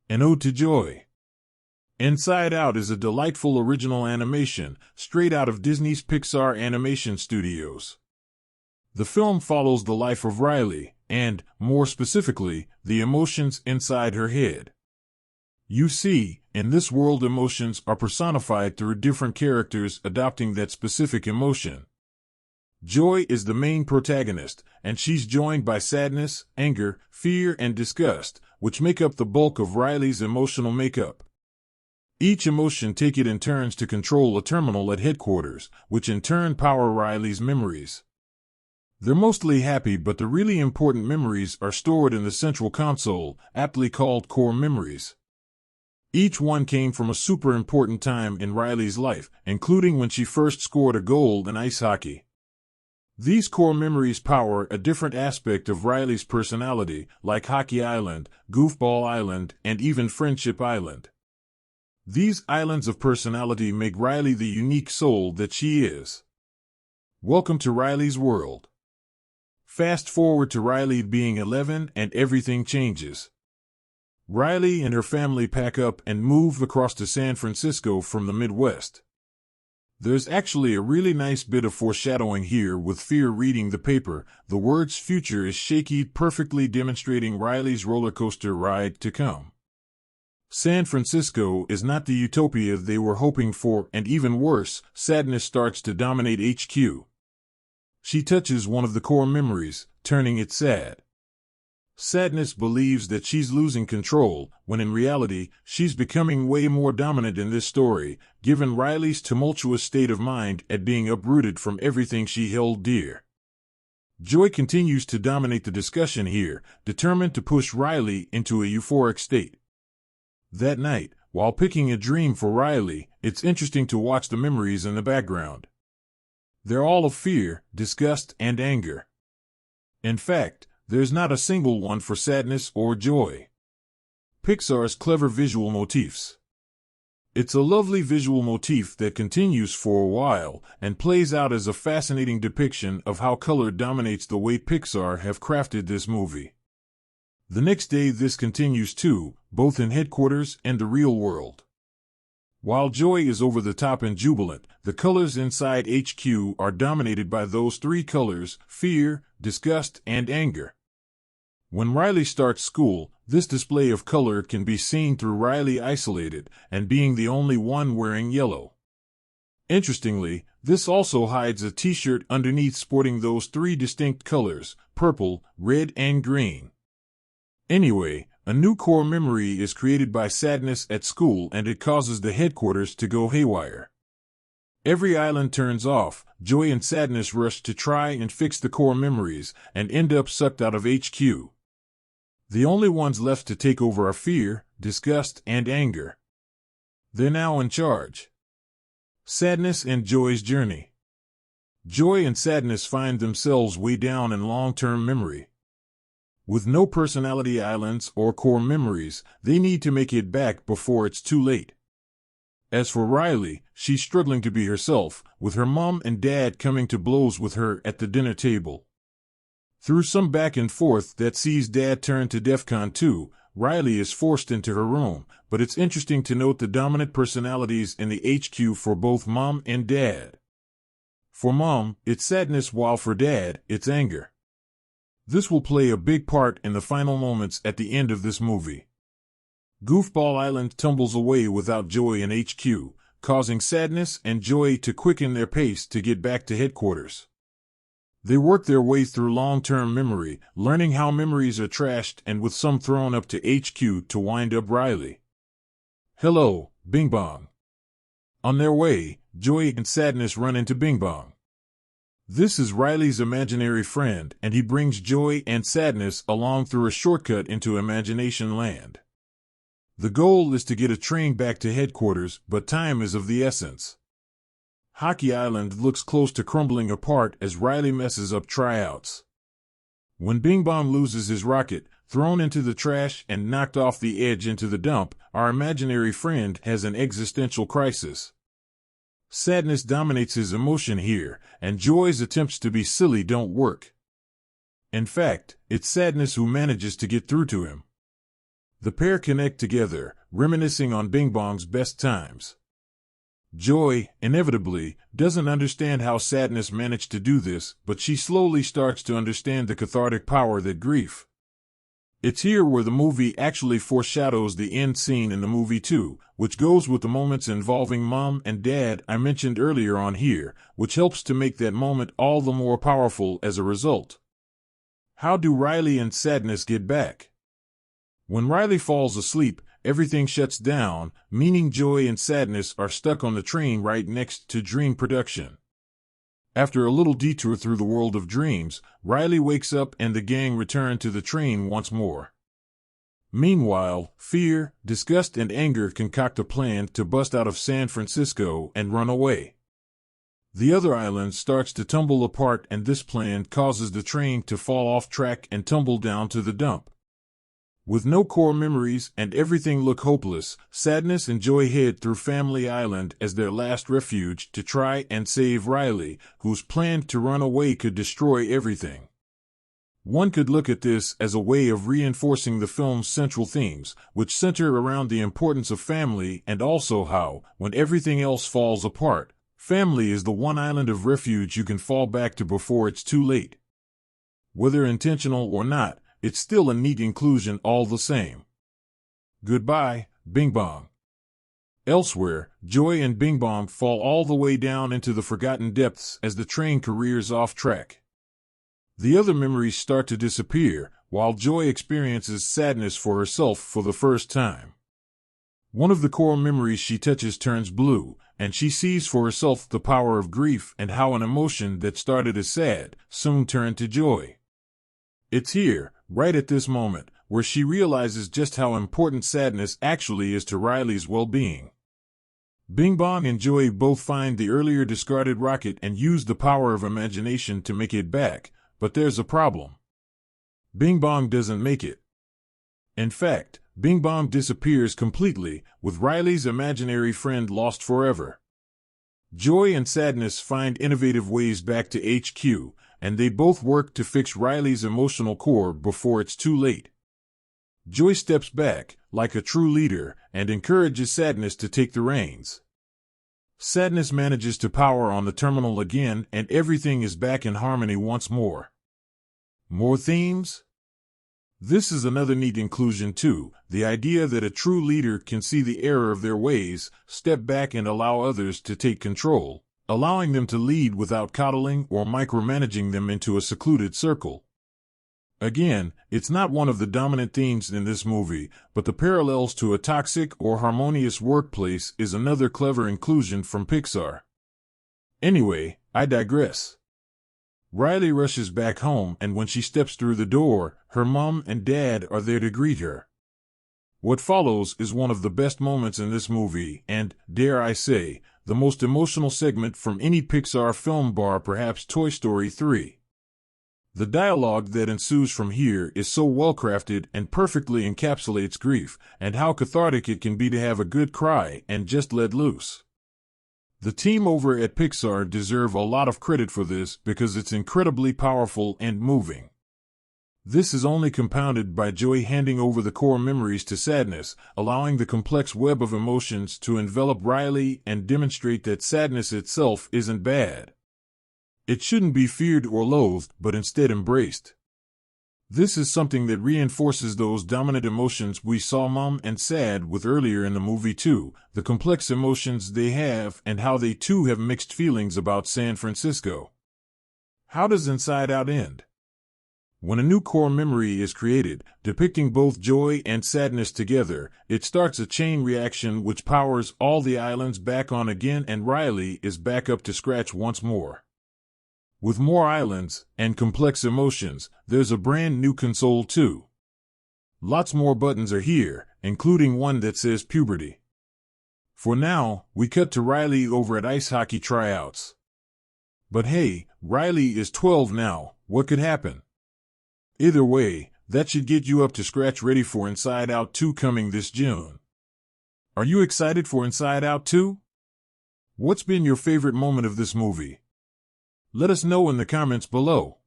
An ode to joy. Inside Out is a delightful original animation, straight out of Disney's Pixar animation studios. The film follows the life of Riley, and, more specifically, the emotions inside her head. You see, in this world emotions are personified through different characters adopting that specific emotion. Joy is the main protagonist, and she's joined by sadness, anger, fear, and disgust, which make up the bulk of Riley's emotional makeup. Each emotion takes it in turns to control a terminal at headquarters, which in turn power Riley's memories. They're mostly happy, but the really important memories are stored in the central console, aptly called core memories. Each one came from a super important time in Riley's life, including when she first scored a goal in ice hockey. These core memories power a different aspect of Riley's personality, like Hockey Island, Goofball Island, and even Friendship Island. These islands of personality make Riley the unique soul that she is. Welcome to Riley's world. Fast forward to Riley being 11 and everything changes. Riley and her family pack up and move across to San Francisco from the Midwest. There's actually a really nice bit of foreshadowing here with Fear reading the paper. The words future is shaky, perfectly demonstrating Riley's roller coaster ride to come. San Francisco is not the utopia they were hoping for, and even worse, sadness starts to dominate HQ. She touches one of the core memories, turning it sad. Sadness believes that she's losing control, when in reality, she's becoming way more dominant in this story, given Riley's tumultuous state of mind at being uprooted from everything she held dear. Joy continues to dominate the discussion here, determined to push Riley into a euphoric state. That night, while picking a dream for Riley, it's interesting to watch the memories in the background. They're all of fear, disgust, and anger. In fact, there's not a single one for sadness or joy. Pixar's clever visual motifs. It's a lovely visual motif that continues for a while and plays out as a fascinating depiction of how color dominates the way Pixar have crafted this movie. The next day this continues too, both in headquarters and the real world. While joy is over the top and jubilant, the colors inside HQ are dominated by those three colors: fear, disgust, and anger. When Riley starts school, this display of color can be seen through Riley isolated and being the only one wearing yellow. Interestingly, this also hides a t-shirt underneath sporting those three distinct colors: purple, red, and green. Anyway, a new core memory is created by sadness at school, and it causes the headquarters to go haywire. Every island turns off, joy and sadness rush to try and fix the core memories, and end up sucked out of HQ. The only ones left to take over are fear, disgust, and anger. They're now in charge. Sadness and joy's journey. Joy and sadness find themselves way down in long-term memory. With no personality islands or core memories, they need to make it back before it's too late. As for Riley, she's struggling to be herself, with her mom and dad coming to blows with her at the dinner table. Through some back and forth that sees Dad turn to DEFCON 2, Riley is forced into her room, but it's interesting to note the dominant personalities in the HQ for both Mom and Dad. For Mom, it's sadness, while for Dad, it's anger. This will play a big part in the final moments at the end of this movie. Goofball Island tumbles away without joy in HQ, causing sadness and joy to quicken their pace to get back to headquarters. They work their way through long-term memory, learning how memories are trashed and with some thrown up to HQ to wind up Riley. Hello, Bing Bong. On their way, joy and sadness run into Bing Bong. This is Riley's imaginary friend, and he brings joy and sadness along through a shortcut into Imagination Land. The goal is to get a train back to headquarters, but time is of the essence. Hockey Island looks close to crumbling apart as Riley messes up tryouts. When Bing Bong loses his rocket, thrown into the trash and knocked off the edge into the dump, our imaginary friend has an existential crisis. Sadness dominates his emotion here, and joy's attempts to be silly don't work. In fact, it's sadness who manages to get through to him. The pair connect together, reminiscing on Bing Bong's best times. Joy, inevitably, doesn't understand how Sadness managed to do this, but she slowly starts to understand the cathartic power that grief. It's here where the movie actually foreshadows the end scene in the movie too, which goes with the moments involving Mom and Dad I mentioned earlier on here, which helps to make that moment all the more powerful as a result. How do Riley and Sadness get back? When Riley falls asleep, everything shuts down, meaning Joy and Sadness are stuck on the train right next to Dream Production. After a little detour through the world of dreams, Riley wakes up and the gang return to the train once more. Meanwhile, fear, disgust, and anger concoct a plan to bust out of San Francisco and run away. The other island starts to tumble apart, and this plan causes the train to fall off track and tumble down to the dump. With no core memories and everything look hopeless, Sadness and Joy head through Family Island as their last refuge to try and save Riley, whose plan to run away could destroy everything. One could look at this as a way of reinforcing the film's central themes, which center around the importance of family and also how, when everything else falls apart, family is the one island of refuge you can fall back to before it's too late. Whether intentional or not, it's still a neat inclusion all the same. Goodbye, Bing Bong. Elsewhere, Joy and Bing Bong fall all the way down into the forgotten depths as the train careers off track. The other memories start to disappear, while Joy experiences sadness for herself for the first time. One of the core memories she touches turns blue, and she sees for herself the power of grief and how an emotion that started as sad soon turned to joy. It's here, right at this moment, where she realizes just how important sadness actually is to Riley's well-being. Bing Bong and Joy both find the earlier discarded rocket and use the power of imagination to make it back, but there's a problem. Bing Bong doesn't make it. In fact, Bing Bong disappears completely, with Riley's imaginary friend lost forever. Joy and Sadness find innovative ways back to HQ, and they both work to fix Riley's emotional core before it's too late. Joy steps back, like a true leader, and encourages Sadness to take the reins. Sadness manages to power on the terminal again, and everything is back in harmony once more. More themes? This is another neat inclusion too, the idea that a true leader can see the error of their ways, step back and allow others to take control, allowing them to lead without coddling or micromanaging them into a secluded circle. Again, it's not one of the dominant themes in this movie, but the parallels to a toxic or harmonious workplace is another clever inclusion from Pixar. Anyway, I digress. Riley rushes back home, and when she steps through the door, her mom and dad are there to greet her. What follows is one of the best moments in this movie and, dare I say, the most emotional segment from any Pixar film bar perhaps Toy Story 3. The dialogue that ensues from here is so well-crafted and perfectly encapsulates grief and how cathartic it can be to have a good cry and just let loose. The team over at Pixar deserve a lot of credit for this because it's incredibly powerful and moving. This is only compounded by Joy handing over the core memories to Sadness, allowing the complex web of emotions to envelop Riley and demonstrate that sadness itself isn't bad. It shouldn't be feared or loathed, but instead embraced. This is something that reinforces those dominant emotions we saw Mom and Sad with earlier in the movie too, the complex emotions they have and how they too have mixed feelings about San Francisco. How does Inside Out end? When a new core memory is created, depicting both joy and sadness together, it starts a chain reaction which powers all the islands back on again, and Riley is back up to scratch once more. With more islands and complex emotions, there's a brand new console too. Lots more buttons are here, including one that says puberty. For now, we cut to Riley over at ice hockey tryouts. But hey, Riley is 12 now, what could happen? Either way, that should get you up to scratch ready for Inside Out 2 coming this June. Are you excited for Inside Out 2? What's been your favorite moment of this movie? Let us know in the comments below.